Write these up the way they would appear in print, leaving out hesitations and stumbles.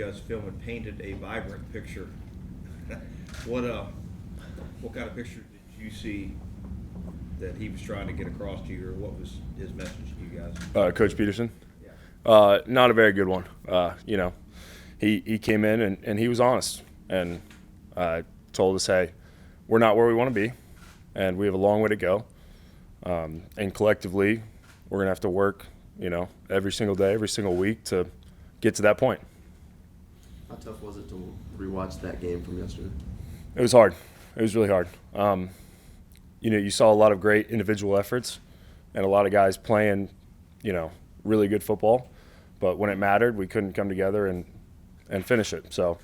you guys filmed and painted a vibrant picture. What kind of picture did you see that he was trying to get across to you, or what was his message to you guys? Coach Peterson? Yeah. Not a very good one. He came in and he was honest and told us, hey, we're not where we want to be, and we have a long way to go. And collectively, we're going to have to work, every single day, every single week to get to that point. How tough was it to rewatch that game from yesterday? It was hard. It was really hard. You saw a lot of great individual efforts and a lot of guys playing, really good football. But when it mattered, we couldn't come together and finish it. So,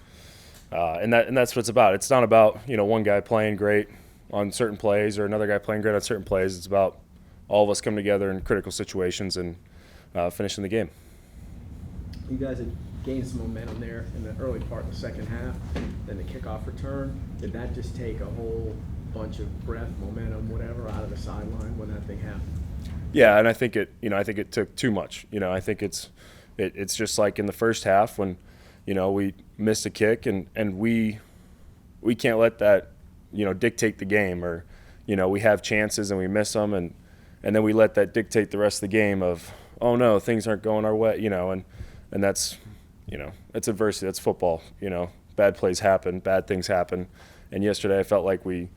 and that's what it's about. It's not about, one guy playing great on certain plays or another guy playing great on certain plays. It's about all of us coming together in critical situations and finishing the game. You guys had gained some momentum there in the early part of the second half, then the kickoff return. Did that just take a whole bunch of breath, momentum, whatever, out of the sideline when that thing happened? Yeah, and I think it took too much. I think it's just like in the first half when, we missed a kick and we can't let that, dictate the game, or, we have chances and we miss them and then we let that dictate the rest of the game of, oh no, things aren't going our way, and that's, that's adversity, that's football, bad plays happen, bad things happen. And yesterday I felt like we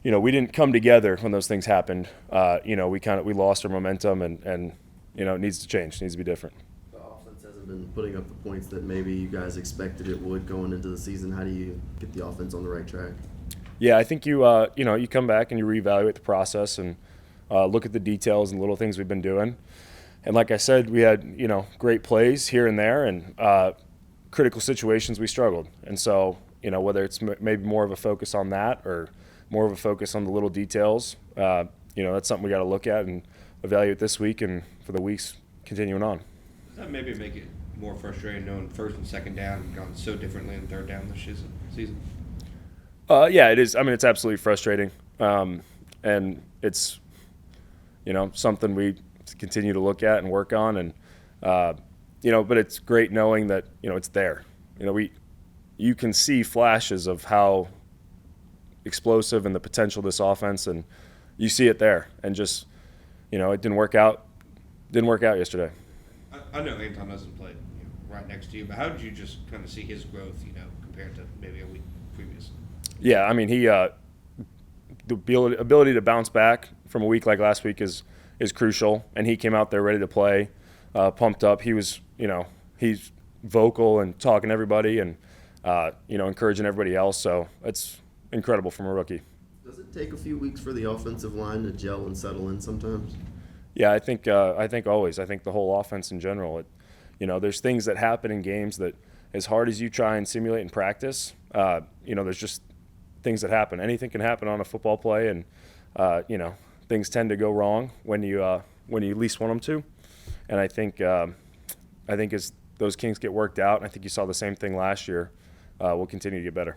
didn't come together when those things happened. We lost our momentum and it needs to change, it needs to be different. The offense hasn't been putting up the points that maybe you guys expected it would going into the season. How do you get the offense on the right track? Yeah, I think you come back and you reevaluate the process and look at the details and little things we've been doing. And like I said, we had, great plays here and there, and critical situations we struggled. And so, whether it's maybe more of a focus on that or more of a focus on the little details, that's something we got to look at and evaluate this week and for the weeks continuing on. Does that maybe make it more frustrating knowing first and second down have gone so differently in third down this season? Yeah, it is. I mean, it's absolutely frustrating. And it's, something we continue to look at and work on. And, but it's great knowing that, it's there. You can see flashes of how explosive and the potential of this offense, and you see it there. And just, it didn't work out. Didn't work out yesterday. I know Anton doesn't play right next to you, but how did you just kind of see his growth, compared to maybe a week previous? Yeah, I mean, the ability to bounce back from a week like last week is crucial, and he came out there ready to play, pumped up. He was, he's vocal and talking to everybody and, encouraging everybody else. So it's incredible from a rookie. Does it take a few weeks for the offensive line to gel and settle in sometimes? Yeah, I think always. I think the whole offense in general. There's things that happen in games that, as hard as you try and simulate in practice, there's just things that happen. Anything can happen on a football play, and things tend to go wrong when you least want them to. And I think as those kinks get worked out, and I think you saw the same thing last year, we'll continue to get better.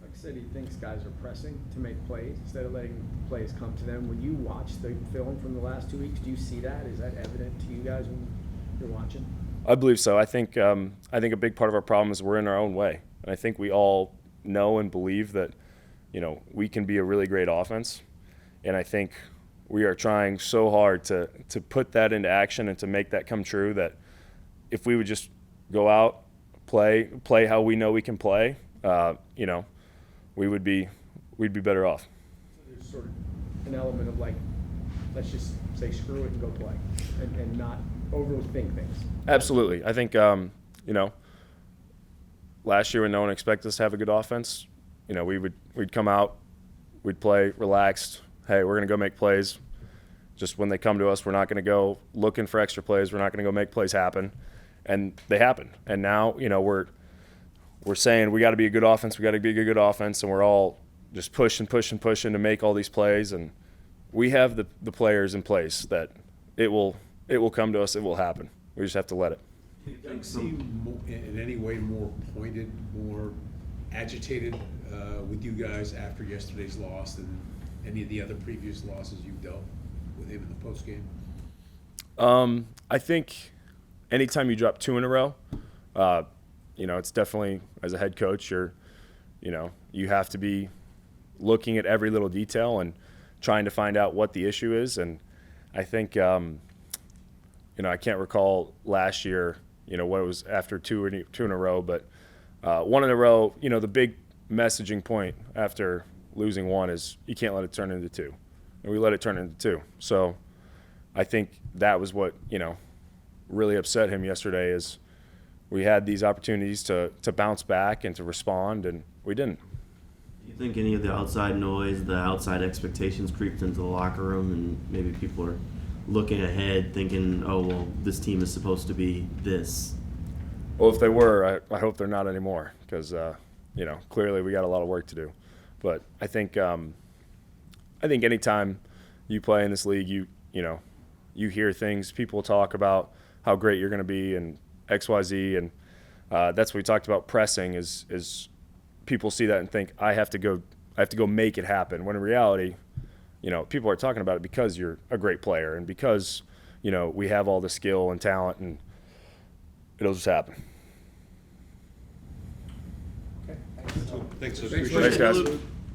Like I said, he thinks guys are pressing to make plays instead of letting plays come to them. When you watch the film from the last 2 weeks, do you see that? Is that evident to you guys when you're watching? I believe so. I think a big part of our problem is we're in our own way, and I think we all know and believe that we can be a really great offense, and I think we are trying so hard to put that into action and to make that come true, that if we would just go out, play how we know we can play, we'd be better off. So there's sort of an element of like, let's just say screw it and go play, and not overthink things. Absolutely. I think last year when no one expected us to have a good offense, we'd come out, we'd play relaxed. Hey, we're going to go make plays. Just when they come to us, we're not going to go looking for extra plays. We're not going to go make plays happen. And they happen. And now, we're saying we got to be a good offense. We got to be a good offense. And we're all just pushing to make all these plays. And we have the players in place that it will come to us. It will happen. We just have to let it. Did Doug seem in any way more pointed, more agitated with you guys after yesterday's loss than any of the other previous losses you've dealt with him in the postgame? I think anytime you drop two in a row, it's definitely, as a head coach, you have to be looking at every little detail and trying to find out what the issue is. And I think, I can't recall last year, what it was after two in a row, but one in a row, the big messaging point after losing one is you can't let it turn into two. And we let it turn into two. So I think that was what, really upset him yesterday is we had these opportunities to bounce back and to respond, and we didn't. Do you think any of the outside noise, the outside expectations creeped into the locker room, and maybe people are looking ahead thinking, oh, well, this team is supposed to be this? Well, if they were, I hope they're not anymore because, clearly we got a lot of work to do. But I think anytime you play in this league, you hear things, people talk about how great you're going to be and XYZ, and that's what we talked about. Pressing is people see that and think I have to go make it happen. When in reality, people are talking about it because you're a great player and because we have all the skill and talent, and it'll just happen. Thanks. Thanks, guys.